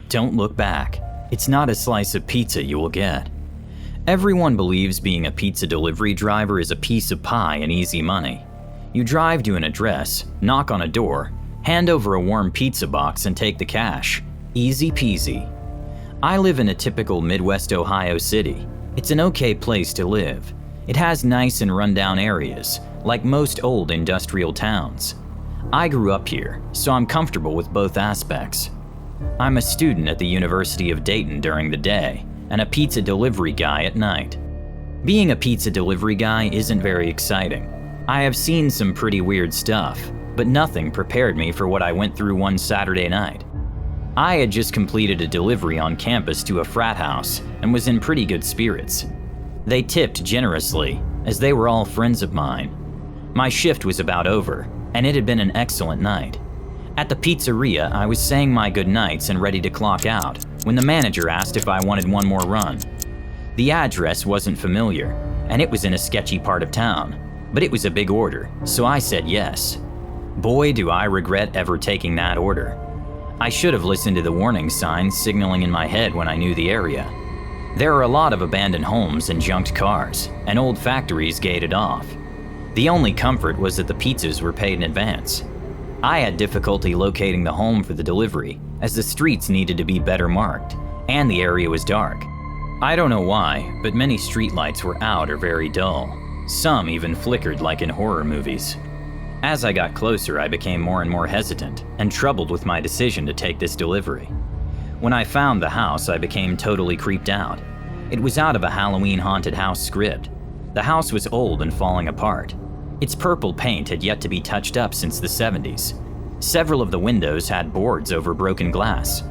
Don't look back. It's not a slice of pizza you will get. Everyone believes being a pizza delivery driver is a piece of pie and easy money. You drive to an address, knock on a door, hand over a warm pizza box and take the cash. Easy peasy. I live in a typical Midwest Ohio city. It's an okay place to live. It has nice and rundown areas, like most old industrial towns. I grew up here, so I'm comfortable with both aspects. I'm a student at the University of Dayton during the day, and a pizza delivery guy at night. Being a pizza delivery guy isn't very exciting. I have seen some pretty weird stuff, but nothing prepared me for what I went through one Saturday night. I had just completed a delivery on campus to a frat house and was in pretty good spirits. They tipped generously, as they were all friends of mine. My shift was about over, and it had been an excellent night. At the pizzeria, I was saying my goodnights and ready to clock out when the manager asked if I wanted one more run. The address wasn't familiar, and it was in a sketchy part of town, but it was a big order, so I said yes. Boy, do I regret ever taking that order. I should have listened to the warning signs signaling in my head when I knew the area. There are a lot of abandoned homes and junked cars, and old factories gated off. The only comfort was that the pizzas were paid in advance. I had difficulty locating the home for the delivery, as the streets needed to be better marked, and the area was dark. I don't know why, but many streetlights were out or very dull. Some even flickered like in horror movies. As I got closer, I became more and more hesitant and troubled with my decision to take this delivery. When I found the house, I became totally creeped out. It was out of a Halloween haunted house script. The house was old and falling apart. Its purple paint had yet to be touched up since the 70s. Several of the windows had boards over broken glass.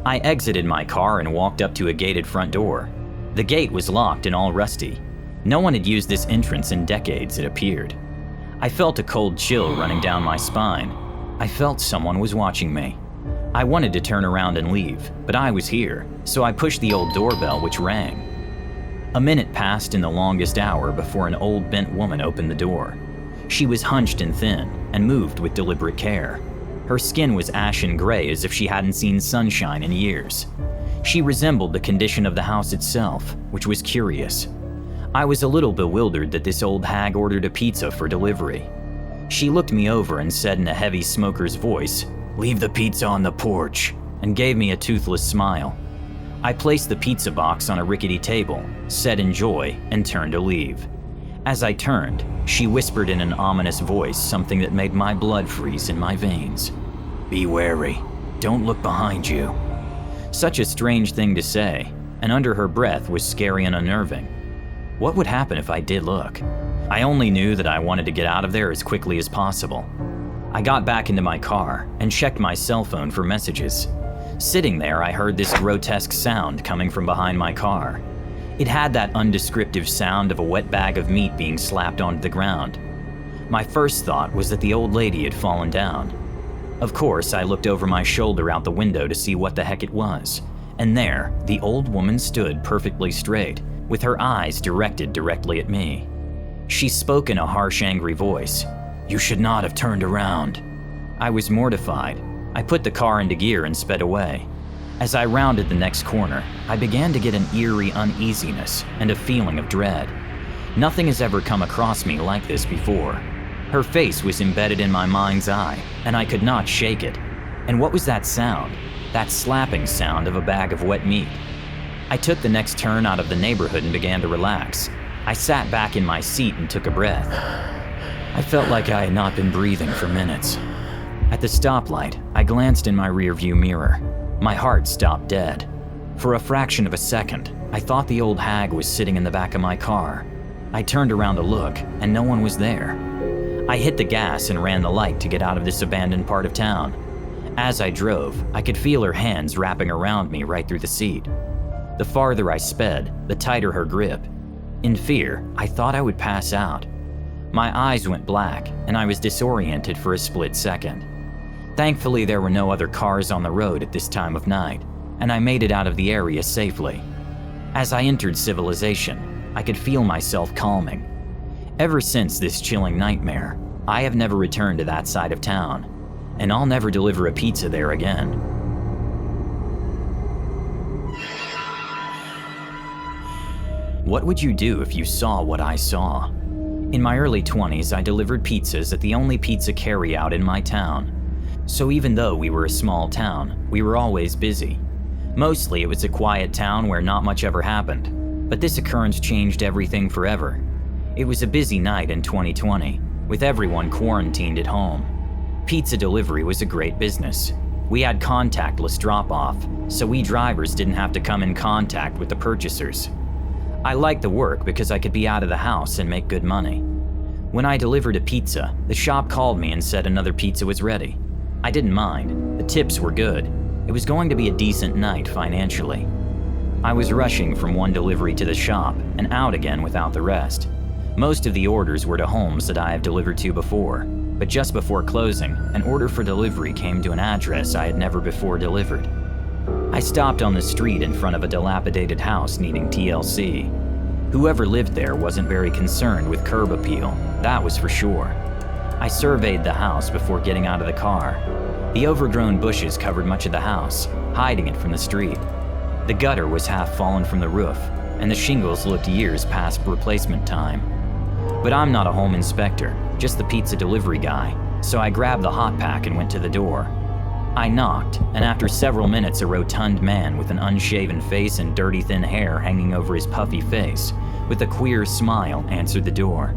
I exited my car and walked up to a gated front door. The gate was locked and all rusty. No one had used this entrance in decades, it appeared. I felt a cold chill running down my spine. I felt someone was watching me. I wanted to turn around and leave, but I was here, so I pushed the old doorbell, which rang. A minute passed in the longest hour before an old bent woman opened the door. She was hunched and thin, and moved with deliberate care. Her skin was ashen gray as if she hadn't seen sunshine in years. She resembled the condition of the house itself, which was curious. I was a little bewildered that this old hag ordered a pizza for delivery. She looked me over and said in a heavy smoker's voice, "Leave the pizza on the porch," and gave me a toothless smile. I placed the pizza box on a rickety table, said enjoy, and turned to leave. As I turned, she whispered in an ominous voice something that made my blood freeze in my veins. "Be wary. Don't look behind you." Such a strange thing to say, and under her breath was scary and unnerving. What would happen if I did look? I only knew that I wanted to get out of there as quickly as possible. I got back into my car and checked my cell phone for messages. Sitting there, I heard this grotesque sound coming from behind my car. It had that undescriptive sound of a wet bag of meat being slapped onto the ground. My first thought was that the old lady had fallen down. Of course, I looked over my shoulder out the window to see what the heck it was, and there, the old woman stood perfectly straight, with her eyes directed directly at me. She spoke in a harsh, angry voice. "You should not have turned around." I was mortified. I put the car into gear and sped away. As I rounded the next corner, I began to get an eerie uneasiness and a feeling of dread. Nothing has ever come across me like this before. Her face was embedded in my mind's eye, and I could not shake it. And what was that sound? That slapping sound of a bag of wet meat. I took the next turn out of the neighborhood and began to relax. I sat back in my seat and took a breath. I felt like I had not been breathing for minutes. At the stoplight, I glanced in my rearview mirror. My heart stopped dead. For a fraction of a second, I thought the old hag was sitting in the back of my car. I turned around to look, and no one was there. I hit the gas and ran the light to get out of this abandoned part of town. As I drove, I could feel her hands wrapping around me right through the seat. The farther I sped, the tighter her grip. In fear, I thought I would pass out. My eyes went black, and I was disoriented for a split second. Thankfully, there were no other cars on the road at this time of night, and I made it out of the area safely. As I entered civilization, I could feel myself calming. Ever since this chilling nightmare, I have never returned to that side of town. and I'll never deliver a pizza there again. What would you do if you saw what I saw? In my early 20s, I delivered pizzas at the only pizza carryout in my town. So even though we were a small town, we were always busy. Mostly it was a quiet town where not much ever happened, but this occurrence changed everything forever. It was a busy night in 2020, with everyone quarantined at home. Pizza delivery was a great business. We had contactless drop-off, so we drivers didn't have to come in contact with the purchasers. I liked the work because I could be out of the house and make good money. When I delivered a pizza, the shop called me and said another pizza was ready. I didn't mind. The tips were good. It was going to be a decent night financially. I was rushing from one delivery to the shop and out again without the rest. Most of the orders were to homes that I have delivered to before, but just before closing, an order for delivery came to an address I had never before delivered. I stopped on the street in front of a dilapidated house needing TLC. Whoever lived there wasn't very concerned with curb appeal, that was for sure. I surveyed the house before getting out of the car. The overgrown bushes covered much of the house, hiding it from the street. The gutter was half fallen from the roof, and the shingles looked years past replacement time. But I'm not a home inspector, just the pizza delivery guy, so I grabbed the hot pack and went to the door. I knocked, and after several minutes, a rotund man with an unshaven face and dirty thin hair hanging over his puffy face, with a queer smile, answered the door.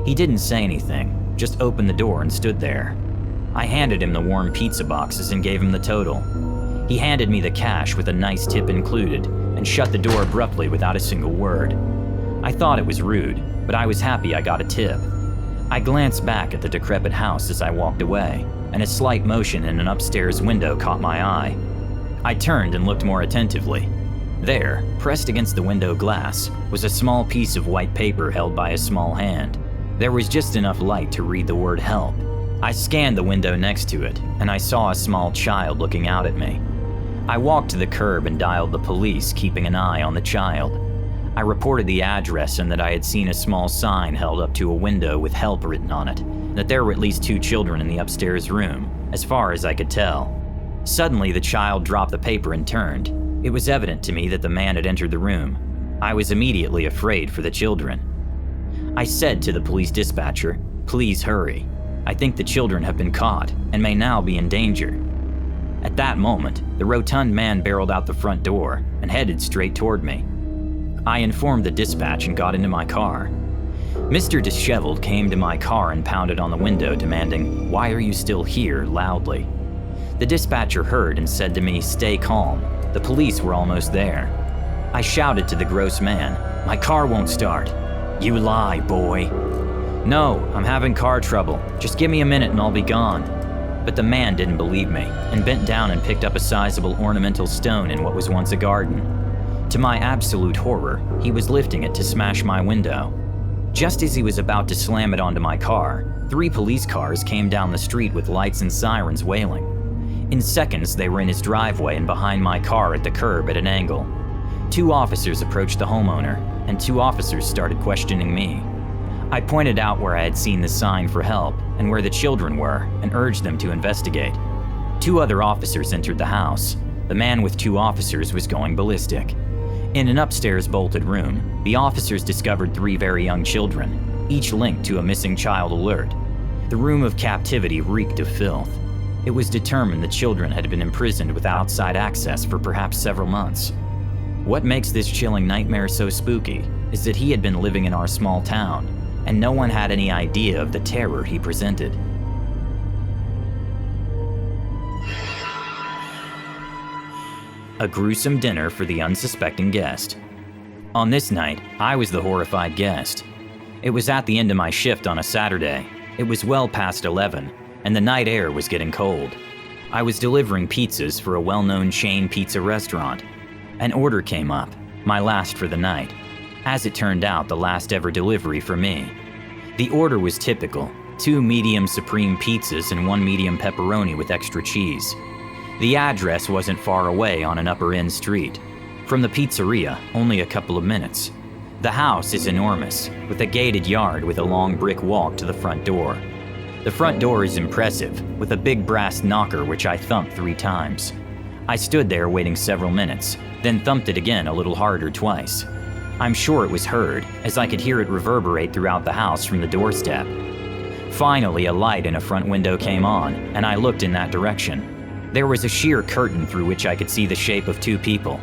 He didn't say anything, just opened the door and stood there. I handed him the warm pizza boxes and gave him the total. He handed me the cash with a nice tip included, and shut the door abruptly without a single word. I thought it was rude, but I was happy I got a tip. I glanced back at the decrepit house as I walked away, and a slight motion in an upstairs window caught my eye. I turned and looked more attentively. There, pressed against the window glass, was a small piece of white paper held by a small hand. There was just enough light to read the word help. I scanned the window next to it, and I saw a small child looking out at me. I walked to the curb and dialed the police, keeping an eye on the child. I reported the address and that I had seen a small sign held up to a window with help written on it, and that there were at least 2 children in the upstairs room, as far as I could tell. Suddenly, the child dropped the paper and turned. It was evident to me that the man had entered the room. I was immediately afraid for the children. I said to the police dispatcher, "Please hurry. I think the children have been caught and may now be in danger." At that moment, the rotund man barreled out the front door and headed straight toward me. I informed the dispatch and got into my car. Mr. Disheveled came to my car and pounded on the window, demanding, "Why are you still here?" loudly. The dispatcher heard and said to me, "Stay calm. The police were almost there." I shouted to the gross man, "My car won't start." "You lie, boy." "No, I'm having car trouble. Just give me a minute and I'll be gone." But the man didn't believe me and bent down and picked up a sizable ornamental stone in what was once a garden. To my absolute horror, he was lifting it to smash my window. Just as he was about to slam it onto my car, 3 police cars came down the street with lights and sirens wailing. In seconds, they were in his driveway and behind my car at the curb at an angle. 2 officers approached the homeowner, and 2 officers started questioning me. I pointed out where I had seen the sign for help and where the children were and urged them to investigate. 2 other officers entered the house. The man with 2 officers was going ballistic. In an upstairs bolted room, the officers discovered 3 very young children, each linked to a missing child alert. The room of captivity reeked of filth. It was determined the children had been imprisoned with outside access for perhaps several months. What makes this chilling nightmare so spooky is that he had been living in our small town, and no one had any idea of the terror he presented. A gruesome dinner for the unsuspecting guest. On this night, I was the horrified guest. It was at the end of my shift on a Saturday. It was well past 11, and the night air was getting cold. I was delivering pizzas for a well-known chain pizza restaurant. An order came up, my last for the night. As it turned out, the last ever delivery for me. The order was typical: 2 medium supreme pizzas and 1 medium pepperoni with extra cheese. The address wasn't far away on an upper-end street. From the pizzeria, only a couple of minutes. The house is enormous, with a gated yard with a long brick walk to the front door. The front door is impressive, with a big brass knocker which I thumped 3 times. I stood there waiting several minutes, then thumped it again a little harder twice. I'm sure it was heard, as I could hear it reverberate throughout the house from the doorstep. Finally, a light in a front window came on, and I looked in that direction. There was a sheer curtain through which I could see the shape of 2 people.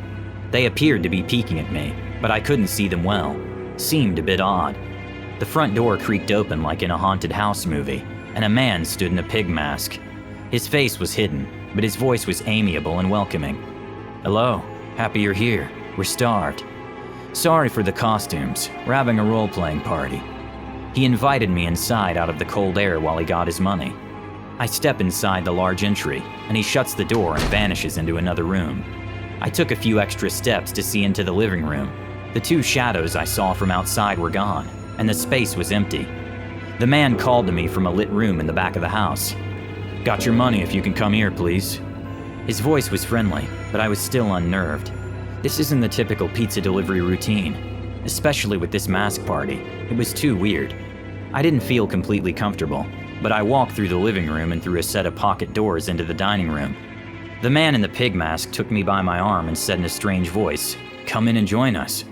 They appeared to be peeking at me, but I couldn't see them well. Seemed a bit odd. The front door creaked open like in a haunted house movie, and a man stood in a pig mask. His face was hidden, but his voice was amiable and welcoming. "Hello, happy you're here. We're starved. Sorry for the costumes. We're having a role-playing party." He invited me inside out of the cold air while he got his money. I step inside the large entry, and he shuts the door and vanishes into another room. I took a few extra steps to see into the living room. The 2 shadows I saw from outside were gone, and the space was empty. The man called to me from a lit room in the back of the house. "Got your money if you can come here, please." His voice was friendly, but I was still unnerved. This isn't the typical pizza delivery routine, especially with this mask party. It was too weird. I didn't feel completely comfortable, but I walked through the living room and through a set of pocket doors into the dining room. The man in the pig mask took me by my arm and said in a strange voice, "Come in and join us."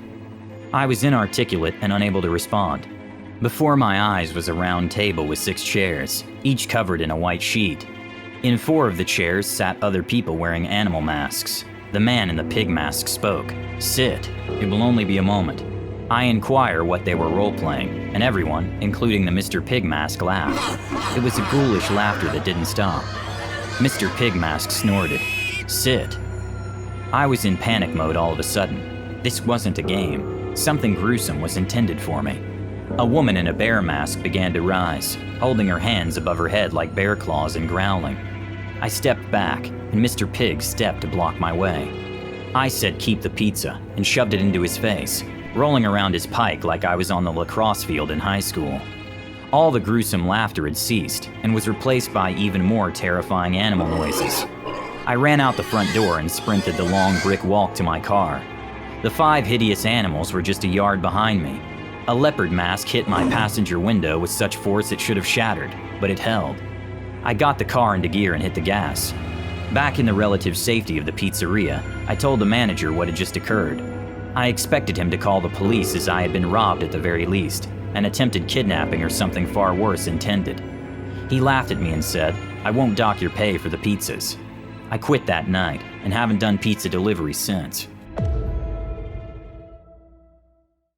I was inarticulate and unable to respond. Before my eyes was a round table with 6 chairs, each covered in a white sheet. In 4 of the chairs sat other people wearing animal masks. The man in the pig mask spoke. "Sit. It will only be a moment." I inquire what they were role-playing, and everyone, including the Mr. Pig Mask, laughed. It was a ghoulish laughter that didn't stop. Mr. Pig Mask snorted. "Sit." I was in panic mode all of a sudden. This wasn't a game. Something gruesome was intended for me. A woman in a bear mask began to rise, holding her hands above her head like bear claws and growling. I stepped back, and Mr. Pig stepped to block my way. I said keep the pizza, and shoved it into his face, rolling around his pike like I was on the lacrosse field in high school. All the gruesome laughter had ceased, and was replaced by even more terrifying animal noises. I ran out the front door and sprinted the long brick walk to my car. The 5 hideous animals were just a yard behind me. A leopard mask hit my passenger window with such force it should have shattered, but it held. I got the car into gear and hit the gas. Back in the relative safety of the pizzeria, I told the manager what had just occurred. I expected him to call the police as I had been robbed at the very least, and attempted kidnapping or something far worse intended. He laughed at me and said, "I won't dock your pay for the pizzas." I quit that night and haven't done pizza delivery since.